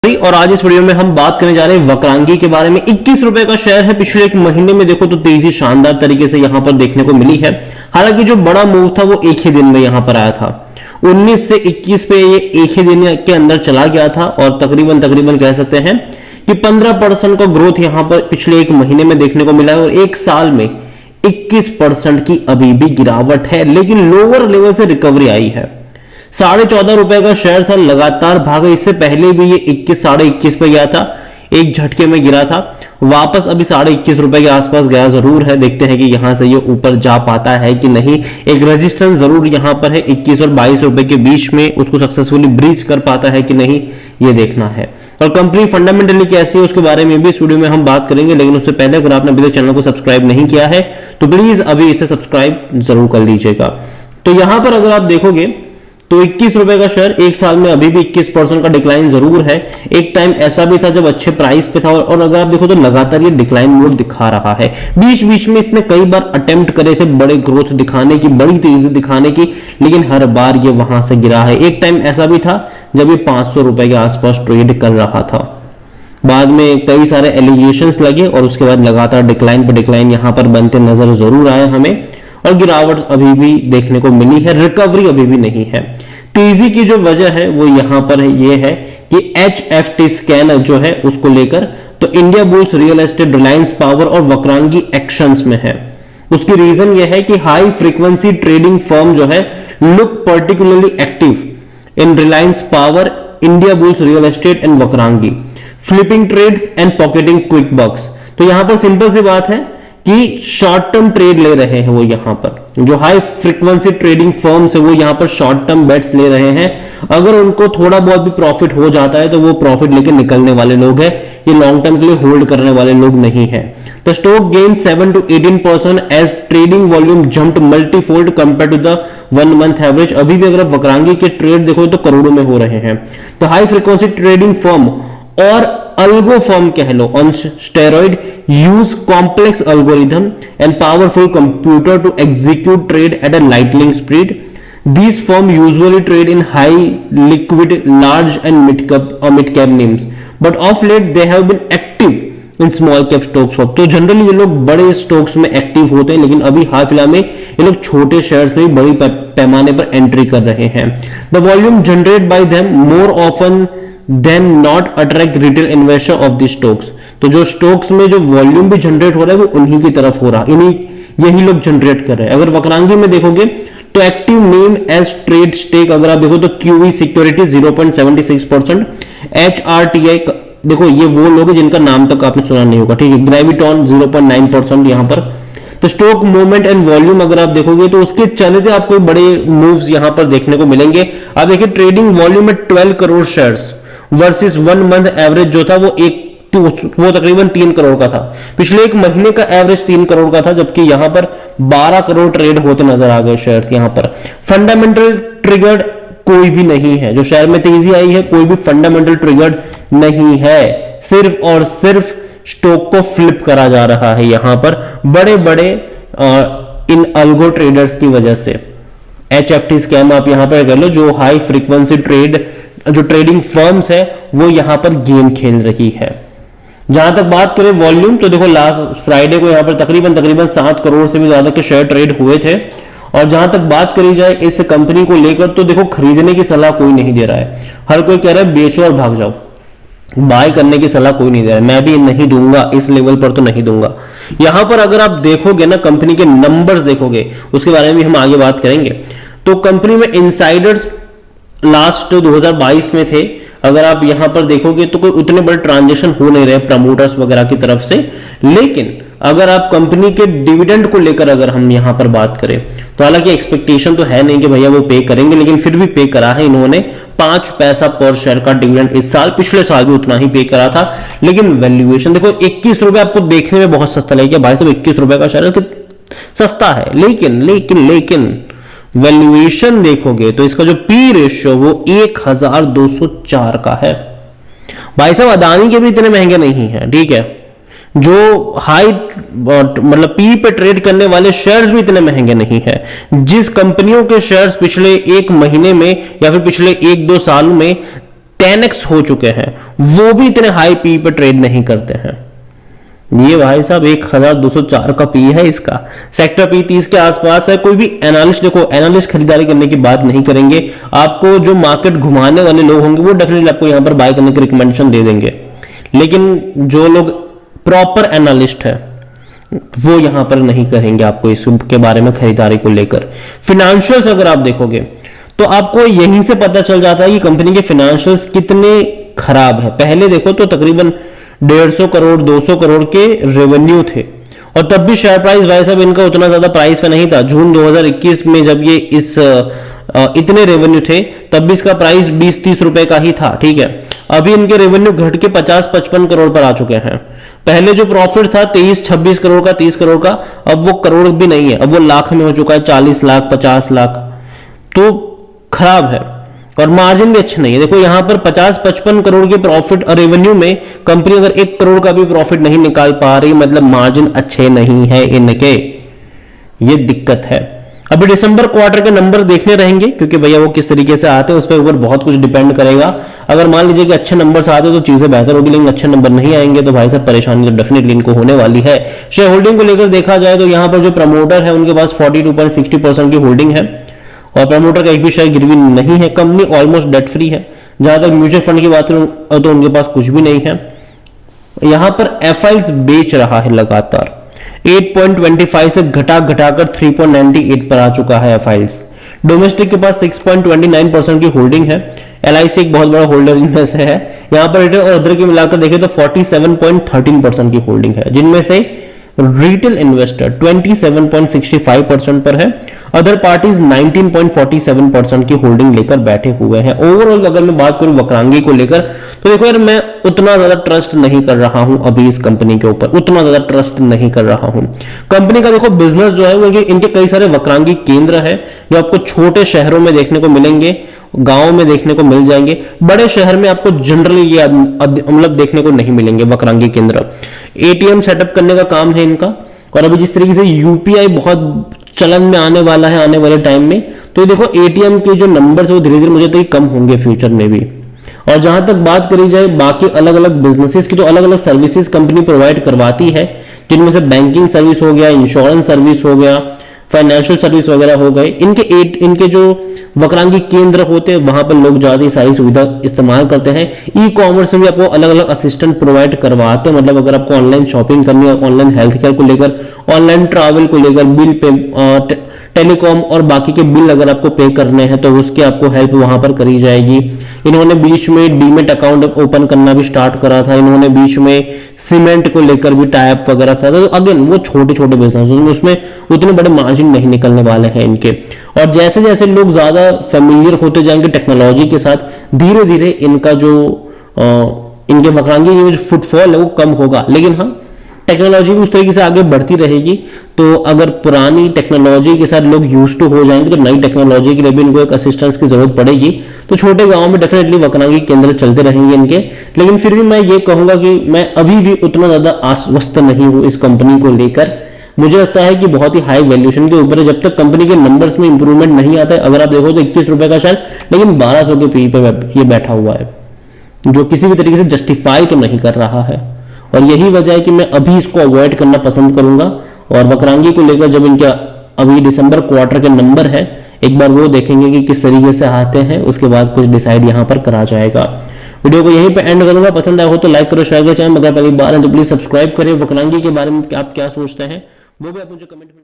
और आज इस वीडियो में हम बात करने जा रहे हैं वक्रांगी के बारे में। 21 रुपए का शेयर है। पिछले एक महीने में देखो तो तेजी शानदार तरीके से यहां पर देखने को मिली है। हालांकि जो बड़ा मूव था वो एक ही दिन में यहां पर आया था। 19 से 21 पे ये एक ही दिन के अंदर चला गया था और तकरीबन कह सकते हैं कि 15% का ग्रोथ यहां पर पिछले एक महीने में देखने को मिला है और एक साल में 21% की अभी भी गिरावट है, लेकिन लोअर लेवल से रिकवरी आई है। 14.5 रुपए का शेयर था, लगातार भागा। इससे पहले भी ये 21 साढ़े 21 पे गया था, एक झटके में गिरा था, वापस अभी 21.5 रुपए के आसपास गया जरूर है। देखते हैं कि यहां से ये ऊपर जा पाता है कि नहीं। एक रेजिस्टेंस जरूर यहां पर है 21 और 22 रुपए के बीच में, उसको सक्सेसफुली ब्रीच कर पाता है कि नहीं, ये देखना है। और कंपनी फंडामेंटली कैसी है उसके बारे में भी इस वीडियो में हम बात करेंगे, लेकिन उससे पहले अगर आपने अभी तक चैनल को सब्सक्राइब नहीं किया है तो प्लीज अभी इसे सब्सक्राइब जरूर कर लीजिएगा। तो यहां पर अगर आप देखोगे तो 21 रुपए का शेयर एक साल में अभी भी 21% का डिक्लाइन जरूर है। एक टाइम ऐसा भी था जब अच्छे प्राइस पे था और अगर आप देखो तो लगातार ये डिक्लाइन मोड दिखा रहा है। बीच बीच में इसने कई बार अटेम्प्ट करे थे बड़े ग्रोथ दिखाने की, बड़ी तेजी दिखाने की, लेकिन हर बार ये वहां से गिरा है। एक टाइम ऐसा भी था जब ये 500 रुपए के आसपास ट्रेड कर रहा था। बाद में कई सारे एलिगेशंस लगे और उसके बाद लगातार डिक्लाइन पर डिक्लाइन यहां पर बनते नजर जरूर आए हमें, और गिरावट अभी भी देखने को मिली है, रिकवरी अभी भी नहीं है। तेजी की जो वजह है वो यहां पर है, ये है कि HFT स्कैनर जो है उसको लेकर तो India bulls real estate, Reliance power और वक्रांगी एक्शंस में है। उसकी रीजन ये है कि हाई फ्रीक्वेंसी ट्रेडिंग फर्म जो है look particularly active in Reliance Power, Indiabulls real estate and Vakrangee, flipping trades and pocketing quick bucks. तो यहां पर सिंपल सी बात है कि शॉर्ट टर्म ट्रेड ले रहे हैं वो, यहां पर जो हाई फ्रीक्वेंसी ट्रेडिंग फर्म्स है वो यहां पर शॉर्ट टर्म बेट्स ले रहे हैं। अगर उनको थोड़ा बहुत भी प्रॉफिट हो जाता है तो वो प्रॉफिट लेके निकलने वाले लोग हैं, ये लॉन्ग टर्म के लिए होल्ड करने वाले लोग नहीं है। The stock gain 7 to 18% as trading volume jumped multifold compare to the 1 month average. अभी भी अगर वक्रांगी के ट्रेड देखो तो करोड़ों में हो रहे हैं। तो हाई फ्रीक्वेंसी ट्रेडिंग फर्म और अल्गो फर्म कह लो on steroid use complex algorithm and powerful computer to execute trade at a lightning speed. These firms usually trade in high liquid, large and mid cap names, but of late they have been active in small cap stocks। तो generally ये लोग बड़े stocks में active होते हैं, लेकिन अभी हाल फिलहाल में ये लोग छोटे शेयर्स में बड़ी पैमाने पर एंट्री कर रहे हैं। The volume generate by them more often than not attract retail investor of the stocks. तो जो स्टॉक्स में जो वॉल्यूम भी जनरेट हो रहा है वो उन्हीं की तरफ हो रहा है, यही लोग जनरेट कर रहे हैं। अगर वक्रांगी में देखोगे तो active name as trade stake अगर आप देखो तो QE सिक्योरिटी 0.76%, HRTI देखो ये वो लोग हैं जिनका नाम तक आपने सुना नहीं होगा, ठीक है। ग्रेविटॉन 0.9% यहां पर। तो स्टॉक मूवमेंट एंड वॉल्यूम अगर आप देखोगे तो उसके चलते आपको बड़े मूव्स यहां पर देखने को मिलेंगे। आप देखिए ट्रेडिंग वॉल्यूम में 12 crore shares versus 1 month average जो था वो तकरीबन 3 करोड़ का था। पिछले एक महीने का एवरेज 3 करोड़ का था, जबकि यहां पर 12 करोड़ ट्रेड होते नजर आ गए शेयर्स। यहां पर फंडामेंटल ट्रिगर्ड कोई भी नहीं है। जो शेयर में तेजी आई है कोई भी फंडामेंटल ट्रिगर्ड नहीं है, सिर्फ और सिर्फ स्टॉक को फ्लिप करा जा रहा है यहां पर बड़े बड़े इन अल्गो ट्रेडर्स की वजह से। HFT स्कैम आप यहां पर कर लो, जो हाई फ्रीक्वेंसी जो ट्रेडिंग फर्म्स है वो यहां पर गेम खेल रही है। जहां तक बात करें वॉल्यूम तो देखो लास्ट फ्राइडे को यहां पर तकरीबन 7 करोड़ से भी ज्यादा के शेयर ट्रेड हुए थे। और जहां तक बात करी जाए इस कंपनी को लेकर तो देखो खरीदने की सलाह कोई नहीं दे रहा है, हर कोई कह रहा है बेचो और भाग जाओ। बाय करने की सलाह कोई नहीं दे रहा है, मैं भी नहीं दूंगा, इस लेवल पर तो नहीं दूंगा। यहां पर अगर आप देखोगे ना, कंपनी के नंबर्स देखोगे, उसके बारे में भी हम आगे बात करेंगे। तो कंपनी में इनसाइडर्स लास्ट 2022 में थे। अगर आप यहां पर देखोगे तो कोई उतने बड़े ट्रांजेक्शन हो नहीं रहे प्रमोटर्स वगैरह की तरफ से, लेकिन अगर आप कंपनी के डिविडेंड को लेकर अगर हम यहां पर बात करें तो हालांकि एक्सपेक्टेशन तो है नहीं कि भैया वो पे करेंगे, लेकिन फिर भी पे करा है इन्होंने 5 पैसा पर शेयर का डिविडेंड इस साल। पिछले साल भी उतना ही पे करा था, लेकिन वैल्यूएशन देखो 21 रुपए आपको देखने में बहुत सस्ता लगेगा, भाई साहब 21 रुपए का शेयर सस्ता है, लेकिन वैल्यूएशन देखोगे तो इसका जो पी रेशियो वो 1204 का है। भाई साहब अदानी के भी इतने महंगे नहीं है, ठीक है। जो हाई मतलब पी पे ट्रेड करने वाले शेयर्स भी इतने महंगे नहीं है। जिस कंपनियों के शेयर्स पिछले एक महीने में या फिर पिछले 1-2 साल में 10x हो चुके हैं, वो भी इतने हाई पी पे ट्रेड नहीं करते हैं। ये भाई साहब 1204 का पी है इसका, सेक्टर पी 30 के आसपास है। कोई भी एनालिस्ट, देखो एनालिस्ट खरीदारी करने की बात नहीं करेंगे, आपको जो मार्केट घुमाने वाले लोग होंगे वो डेफिनेटली आपको यहां पर बाय करने की रिकमेंडेशन दे देंगे, लेकिन जो लोग प्रॉपर एनालिस्ट है वो यहां पर नहीं करेंगे आपको इसके बारे में खरीदारी को लेकर। फिनेंशियल्स अगर आप देखोगे तो आपको यहीं से पता चल जाता है कि कंपनी के फिनेंशियल्स कितने खराब है। पहले देखो तो तकरीबन 150 करोड़ 200 करोड़ के रेवेन्यू थे, और तब भी शेयर प्राइस भाई साहब इनका उतना ज्यादा प्राइस पे नहीं था। जून 2021 में जब ये इतने रेवेन्यू थे तब भी इसका प्राइस 20-30 रुपए का ही था, ठीक है। अभी इनके रेवेन्यू घट के 50-55 करोड़ पर आ चुके हैं। पहले जो प्रॉफिट था 23-26 करोड़ का, 30 करोड़ का, अब वो करोड़ भी नहीं है, अब वो लाख में हो चुका है, 40 लाख 50 लाख, तो खराब है। और मार्जिन भी अच्छे नहीं है। देखो यहां पर 50-55 करोड़ के प्रॉफिट और रेवेन्यू में कंपनी अगर 1 करोड़ का भी प्रॉफिट नहीं निकाल पा रही, मतलब मार्जिन अच्छे नहीं है इनके, ये दिक्कत है। अभी दिसंबर क्वार्टर के नंबर देखने रहेंगे, क्योंकि भैया वो किस तरीके से आते हैं उस पर ऊपर बहुत कुछ डिपेंड करेगा। अगर मान लीजिए कि अच्छे नंबर्स आते तो चीजें बेहतर होगी, लेकिन अच्छे नंबर नहीं आएंगे तो भाई साहब परेशानी तो डेफिनेटली इनको होने वाली है। शेयर होल्डिंग को लेकर देखा जाए तो यहाँ पर जो प्रमोटर है उनके पास 42.60% की होल्डिंग है, और प्रमोटर का एक भी शेयर गिरवी नहीं है। कंपनी ऑलमोस्ट डेट फ्री है। जहां तक म्यूचुअल फंड की बात करूं तो उनके पास कुछ भी नहीं है। यहां पर एफआईएल्स बेच रहा है लगातार, 8.25 से घटाकर 3.98 पर आ चुका है एफआईएल्स। डोमेस्टिक के पास 6.29% की होल्डिंग है। एलआईसी एक बहुत बड़ा होल्डर इनमें से है। यहां पर रिटेल और अदर की मिलाकर देखें तो 47.13% की होल्डिंग है, जिनमें से रिटेल इन्वेस्टर 27.65% पर है, अदर पार्टीज 19.47% की होल्डिंग लेकर बैठे हुए हैं। ओवरऑल अगर मैं बात करूं वक्रांगी को लेकर तो देखो यार, मैं उतना ज्यादा ट्रस्ट नहीं कर रहा हूं अभी इस कंपनी के ऊपर, उतना ज्यादा ट्रस्ट नहीं कर रहा हूं। कंपनी का देखो बिजनेस जो है वो इनके कई सारे वक्रांगी केंद्र है जो आपको छोटे शहरों में देखने को मिलेंगे, गांव में देखने को मिल जाएंगे। बड़े शहर में आपको जनरली ये मतलब देखने को नहीं मिलेंगे वक्रांगी केंद्र। एटीएम सेटअप करने का काम है इनका, और अभी जिस तरीके से यूपीआई बहुत चलन में आने वाला है आने वाले टाइम में, तो ये देखो एटीएम के जो नंबर है वो धीरे धीरे मुझे तो कम होंगे फ्यूचर में भी। और जहां तक बात करी जाए बाकी अलग अलग बिजनेसेस की, तो अलग अलग सर्विसेज कंपनी प्रोवाइड करवाती है, जिनमें से बैंकिंग सर्विस हो गया, इंश्योरेंस सर्विस हो गया, फाइनेंशियल सर्विस वगैरह हो गए। इनके जो वक्रांगी केंद्र होते हैं वहां पर लोग ज्यादा सारी सुविधा इस्तेमाल करते हैं। ई कॉमर्स में भी आपको अलग अलग असिस्टेंट प्रोवाइड करवाते हैं, मतलब अगर आपको ऑनलाइन शॉपिंग करनी है, ऑनलाइन हेल्थ केयर को लेकर, ऑनलाइन ट्रैवल को लेकर, बिल पे टेलीकॉम और बाकी के बिल अगर आपको पे करने हैं तो उसकी आपको हेल्प वहां पर करी जाएगी। इन्होंने बीच में डीमेट अकाउंट ओपन करना भी स्टार्ट करा था, इन्होंने बीच में सीमेंट को लेकर भी टाइप वगैरह था। तो अगेन वो छोटे छोटे बिजनेस, उसमें उतने बड़े मार्जिन नहीं निकलने वाले हैं इनके। और जैसे जैसे लोग ज्यादा फेमिलियर होते जाएंगे टेक्नोलॉजी के साथ, धीरे धीरे इनका जो इनके वक्रांगी जो फुटफॉल है वो कम होगा। लेकिन हाँ, टेक्नोलॉजी भी उस तरीके से आगे बढ़ती रहेगी, तो अगर पुरानी टेक्नोलॉजी के साथ लोग यूज टू हो जाएंगे तो नई टेक्नोलॉजी के लिए भी इनको एक असिस्टेंस की जरूरत पड़ेगी। तो छोटे गांव में डेफिनेटली वक्रांगी केंद्र चलते रहेंगे इनके। लेकिन फिर भी मैं ये कहूंगा कि मैं अभी भी उतना ज्यादा आश्वस्त नहीं हूं इस कंपनी को लेकर। मुझे लगता है कि बहुत ही हाई वैल्यूएशन के ऊपर है, जब तक कंपनी के नंबर्स में इंप्रूवमेंट नहीं आता है। अगर आप देखो तो 21 रुपए का शेयर, लेकिन 1200 के पी पे ये बैठा हुआ है, जो किसी भी तरीके से जस्टिफाई तो नहीं कर रहा है। और यही वजह है कि मैं अभी इसको अवॉइड करना पसंद करूंगा। और वक्रांगी को लेकर जब इनके अभी दिसंबर क्वार्टर के नंबर है, एक बार वो देखेंगे कि किस तरीके से आते हैं, उसके बाद कुछ डिसाइड यहां पर करा जाएगा। वीडियो को यहीं पे एंड करूंगा। पसंद आया हो तो लाइक करो, शेयर करो। चैनल अगर पहली बार है तो प्लीज सब्सक्राइब करें। वक्रांगी के बारे में आप क्या सोचते हैं वो भी आप मुझे कमेंट में